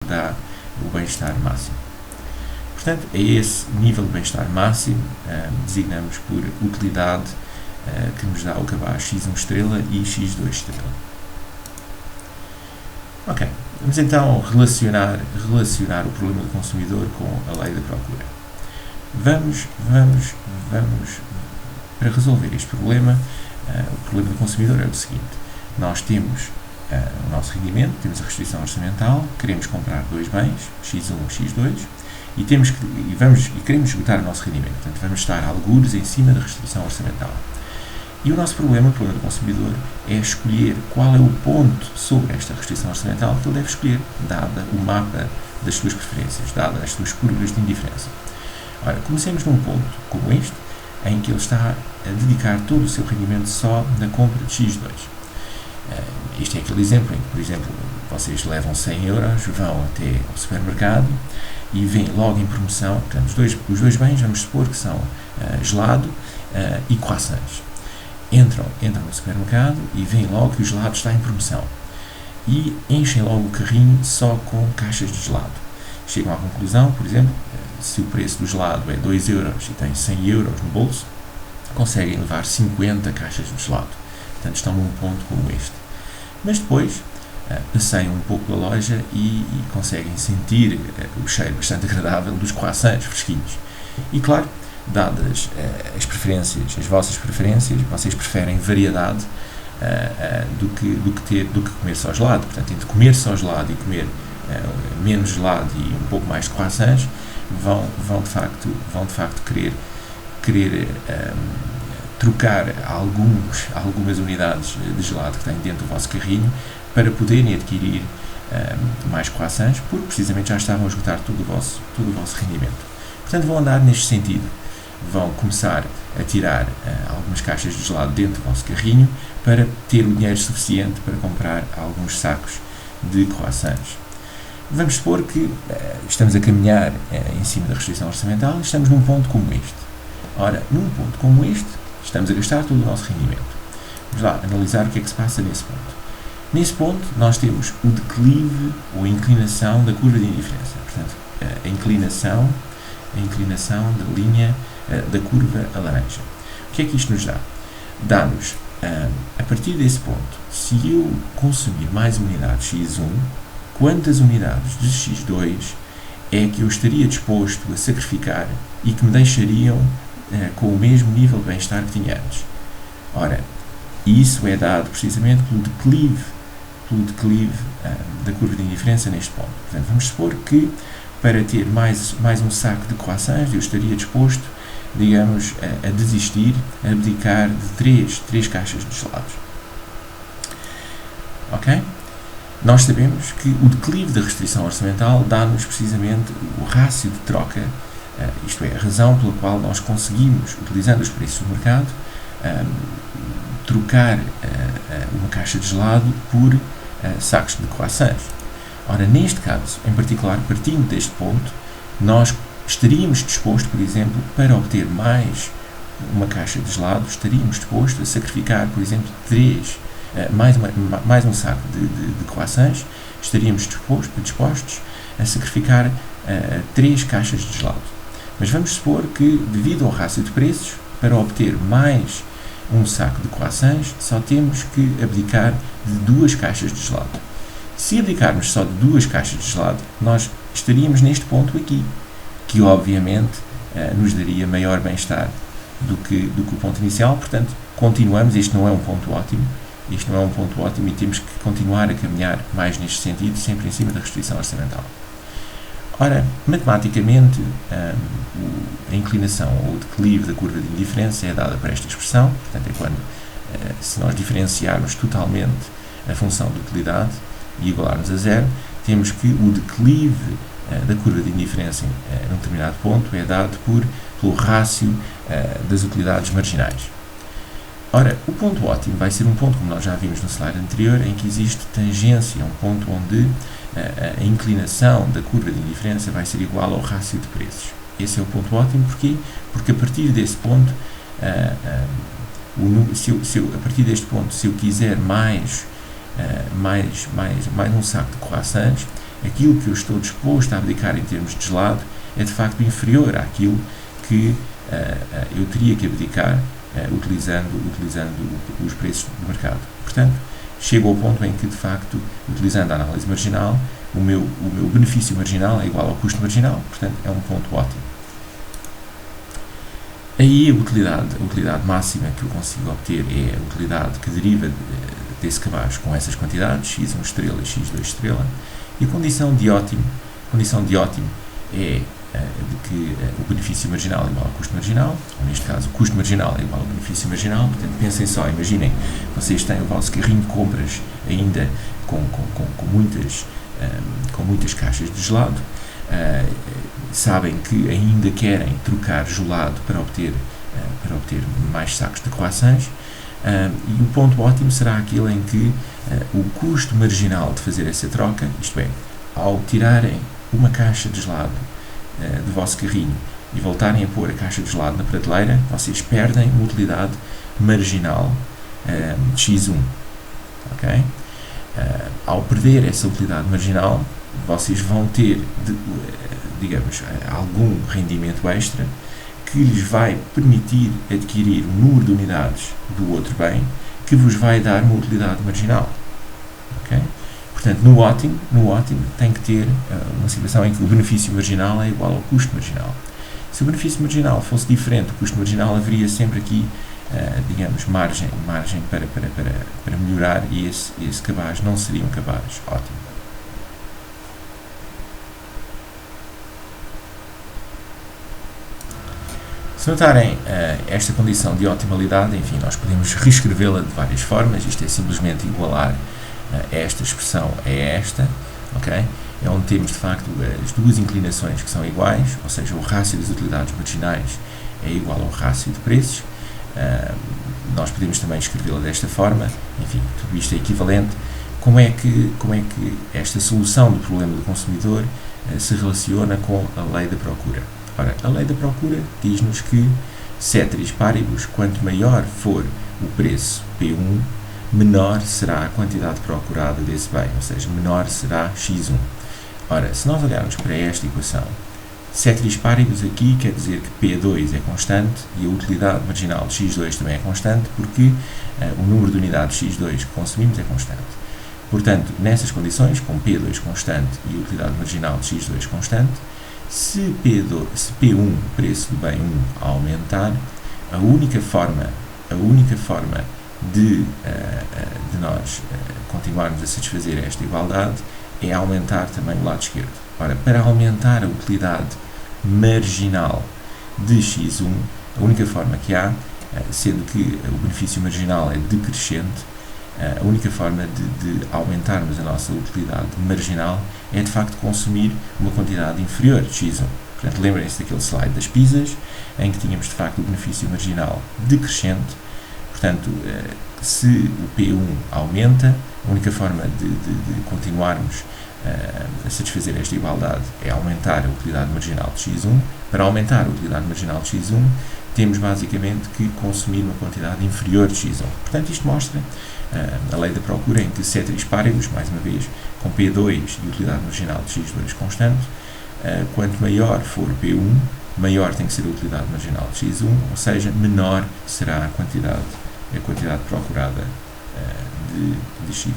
dá o bem-estar máximo. Portanto, é esse nível de bem-estar máximo, designamos por utilidade, que nos dá o cabaz x1 estrela e x2 estrela. Ok, vamos então relacionar o problema do consumidor com a lei da procura. Vamos para resolver este problema, o problema do consumidor é o seguinte: nós temos o nosso rendimento, temos a restrição orçamental, queremos comprar dois bens, x1 e x2, e queremos esgotar o nosso rendimento. Portanto, vamos estar algures em cima da restrição orçamental. E o nosso problema, o problema do consumidor, é escolher qual é o ponto sobre esta restrição orçamental que ele deve escolher, dada o mapa das suas preferências, dada as suas curvas de indiferença. Ora, comecemos num ponto como este, em que ele está a dedicar todo o seu rendimento só na compra de x2. Este é aquele exemplo em que, por exemplo, vocês levam 100 euros, vão até ao supermercado e veem logo em promoção, portanto, os dois bens, vamos supor que são gelado e croissants. Entram no supermercado e veem logo que o gelado está em promoção e enchem logo o carrinho só com caixas de gelado. Chegam à conclusão, por exemplo, se o preço do gelado é 2 euros e tem 100 euros no bolso, conseguem levar 50 caixas de gelado. Portanto, estão num ponto como este. Mas depois, passeiam um pouco pela loja e conseguem sentir o cheiro bastante agradável dos croissants fresquinhos. E claro, dadas as preferências, as vossas preferências, vocês preferem variedade do que comer só gelado. Portanto, entre comer só gelado e comer menos gelado e um pouco mais de croissants, vão de facto querer trocar algumas unidades de gelado que têm dentro do vosso carrinho para poderem adquirir mais croissants, porque precisamente já estavam a esgotar todo o vosso rendimento. Portanto, vão andar neste sentido. Vão começar a tirar algumas caixas de gelado dentro do vosso carrinho para ter o dinheiro suficiente para comprar alguns sacos de croissants. Vamos supor que estamos a caminhar em cima da restrição orçamental e estamos num ponto como este. Ora, num ponto como este, estamos a gastar todo o nosso rendimento. Vamos lá analisar o que é que se passa nesse ponto. Nesse ponto, nós temos o declive ou a inclinação da curva de indiferença. Portanto, a inclinação da linha da curva a laranja. O que é que isto nos dá? Dá-nos, a partir desse ponto, se eu consumir mais uma unidade x1, quantas unidades de x2 é que eu estaria disposto a sacrificar e que me deixariam com o mesmo nível de bem-estar que tinha antes? Ora, isso é dado precisamente pelo declive da curva de indiferença neste ponto. Portanto, vamos supor que para ter mais um saco de croissants eu estaria disposto, digamos, a desistir, a abdicar de três caixas de gelados. Ok? Nós sabemos que o declive da restrição orçamental dá-nos precisamente o rácio de troca, isto é, a razão pela qual nós conseguimos, utilizando os preços do mercado, trocar uma caixa de gelado por sacos de croissants. Ora, neste caso, em particular, partindo deste ponto, nós estaríamos dispostos, por exemplo, para obter mais uma caixa de gelado, estaríamos dispostos a sacrificar, por exemplo, mais um saco de croissants, estaríamos dispostos a sacrificar 3 caixas de gelado. Mas vamos supor que, devido ao rácio de preços, para obter mais um saco de croissants, só temos que abdicar de 2 caixas de gelado. Se abdicarmos só de 2 caixas de gelado, nós estaríamos neste ponto aqui, que obviamente nos daria maior bem-estar do que o ponto inicial. Portanto, continuamos, este não é um ponto ótimo e temos que continuar a caminhar mais neste sentido, sempre em cima da restrição orçamental. Ora, matematicamente, a inclinação ou o declive da curva de indiferença é dada por esta expressão. Portanto, é quando, se nós diferenciarmos totalmente a função de utilidade e igualarmos a zero, temos que o declive da curva de indiferença num determinado ponto é dado pelo rácio das utilidades marginais. Ora, o ponto ótimo vai ser um ponto, como nós já vimos no slide anterior, em que existe tangência, um ponto onde a inclinação da curva de indiferença vai ser igual ao rácio de preços. Esse é o ponto ótimo, porquê? Porque a partir desse ponto, a partir deste ponto, se eu quiser mais um saco de croissants, aquilo que eu estou disposto a abdicar em termos de gelado é de facto inferior àquilo que eu teria que abdicar utilizando os preços do mercado. Portanto, chego ao ponto em que, de facto, utilizando a análise marginal, o meu benefício marginal é igual ao custo marginal, portanto, é um ponto ótimo. Aí a utilidade máxima que eu consigo obter é a utilidade que deriva desse cabaz com essas quantidades, x1 estrela e x2 estrela, e a condição de ótimo é de que o benefício marginal é igual ao custo marginal, ou neste caso o custo marginal é igual ao benefício marginal. Portanto, pensem só, imaginem, vocês têm o vosso carrinho de compras ainda com muitas caixas de gelado, sabem que ainda querem trocar gelado para obter mais sacos de croissants, e o ponto ótimo será aquele em que o custo marginal de fazer essa troca, isto é, ao tirarem uma caixa de gelado do vosso carrinho e voltarem a pôr a caixa de gelado na prateleira, vocês perdem uma utilidade marginal de x1. Okay? Ao perder essa utilidade marginal, vocês vão ter, digamos, algum rendimento extra que lhes vai permitir adquirir um número de unidades do outro bem que vos vai dar uma utilidade marginal. Okay? Portanto, no ótimo tem que ter uma situação em que o benefício marginal é igual ao custo marginal. Se o benefício marginal fosse diferente do custo marginal, haveria sempre aqui, digamos, margem para melhorar, e esse cabaz não seria um cabaz ótimo. Se notarem esta condição de otimalidade, enfim, nós podemos reescrevê-la de várias formas. Isto é simplesmente igualar esta expressão a esta, ok? É onde temos, de facto, as duas inclinações que são iguais, ou seja, o rácio das utilidades marginais é igual ao rácio de preços. Nós podemos também escrevê-la desta forma. Enfim, tudo isto é equivalente. Como é que esta solução do problema do consumidor se relaciona com a lei da procura? Ora, a lei da procura diz-nos que, ceteris paribus, quanto maior for o preço P1, menor será a quantidade procurada desse bem, ou seja, menor será x1. Ora, se nós olharmos para esta equação, ceteris paribus aqui quer dizer que P2 é constante e a utilidade marginal de x2 também é constante, porque o número de unidades x2 que consumimos é constante. Portanto, nessas condições, com P2 constante e a utilidade marginal de x2 constante, se P1, o preço do bem 1, aumentar, a única forma de nós continuarmos a satisfazer esta igualdade é aumentar também o lado esquerdo. Ora, para aumentar a utilidade marginal de x1, a única forma que há, sendo que o benefício marginal é decrescente, a única forma de aumentarmos a nossa utilidade marginal é, de facto, consumir uma quantidade inferior de x1. Portanto, lembrem-se daquele slide das pizzas, em que tínhamos, de facto, o benefício marginal decrescente. Portanto, se o P1 aumenta, a única forma de continuarmos a satisfazer esta igualdade é aumentar a utilidade marginal de x1. Para aumentar a utilidade marginal de x1, temos basicamente que consumir uma quantidade inferior de x1. Portanto, isto mostra a lei da procura, em que ceteris paribus, mais uma vez, com P2 e utilidade marginal de x2 constante, quanto maior for P1, maior tem que ser a utilidade marginal de x1, ou seja, menor será a quantidade procurada de x1.